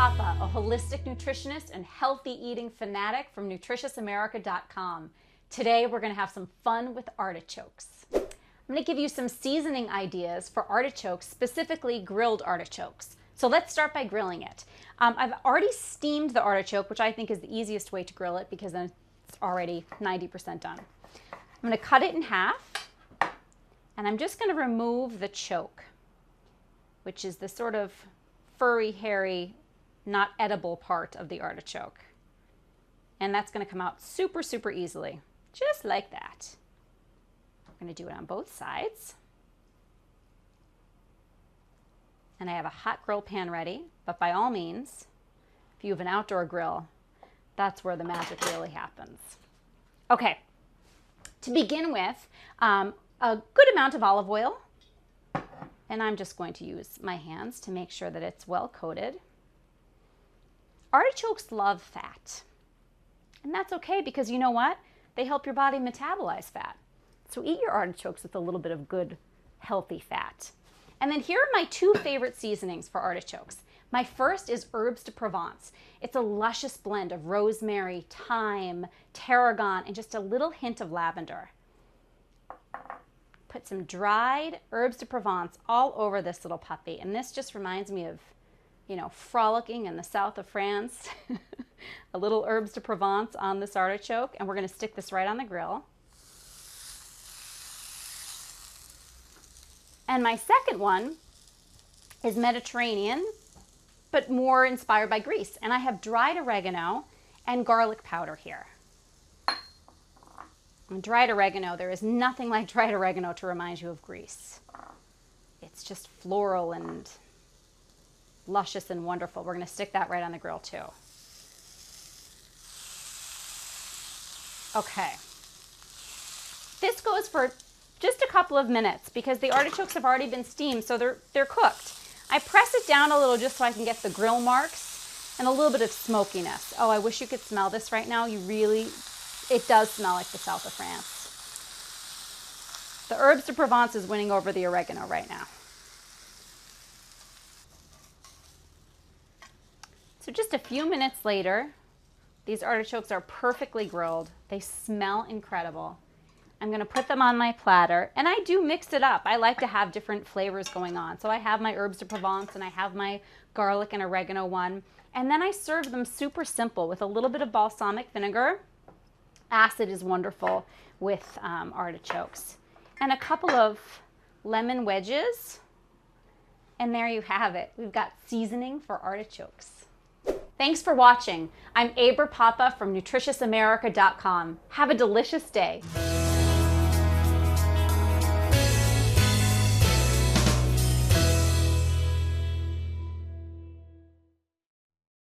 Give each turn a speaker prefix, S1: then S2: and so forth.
S1: Papa, a holistic nutritionist and healthy eating fanatic from NutritiousAmerica.com. Today we're going to have some fun with artichokes. I'm going to give you some seasoning ideas for artichokes, specifically grilled artichokes. So let's start by grilling it. I've already steamed the artichoke, which I think is the easiest way to grill it because then it's already 90% done. I'm going to cut it in half, and I'm just going to remove the choke, which is the sort of furry, hairy, not edible part of the artichoke. And that's going to come out super, super easily, just like that. I'm going to do it on both sides. And I have a hot grill pan ready, but by all means, if you have an outdoor grill, that's where the magic really happens. Okay, to begin with, a good amount of olive oil. And I'm just going to use my hands to make sure that it's well coated. Artichokes love fat. And that's okay because you know what? They help your body metabolize fat. So eat your artichokes with a little bit of good, healthy fat. And then here are my two favorite seasonings for artichokes. My first is herbes de Provence. It's a luscious blend of rosemary, thyme, tarragon, and just a little hint of lavender. Put some dried herbes de Provence all over this little puppy. And this just reminds me of, you know, frolicking in the south of France. A little herbes de Provence on this artichoke. And we're going to stick this right on the grill. And my second one is Mediterranean, but more inspired by Greece. And I have dried oregano and garlic powder here. And dried oregano, there is nothing like dried oregano to remind you of Greece. It's just floral and luscious and wonderful. We're going to stick that right on the grill too. Okay. This goes for just a couple of minutes because the artichokes have already been steamed, so they're cooked. I press it down a little just so I can get the grill marks and a little bit of smokiness. Oh, I wish you could smell this right now. It does smell like the south of France. The herbes de Provence is winning over the oregano right now. So just a few minutes later, these artichokes are perfectly grilled. They smell incredible. I'm going to put them on my platter, and I do mix it up. I like to have different flavors going on. So I have my herbes de Provence, and I have my garlic and oregano one. And then I serve them super simple with a little bit of balsamic vinegar. Acid is wonderful with artichokes. And a couple of lemon wedges. And there you have it. We've got seasoning for artichokes. Thanks for watching. I'm Abra Papa from NutritiousAmerica.com. Have a delicious day.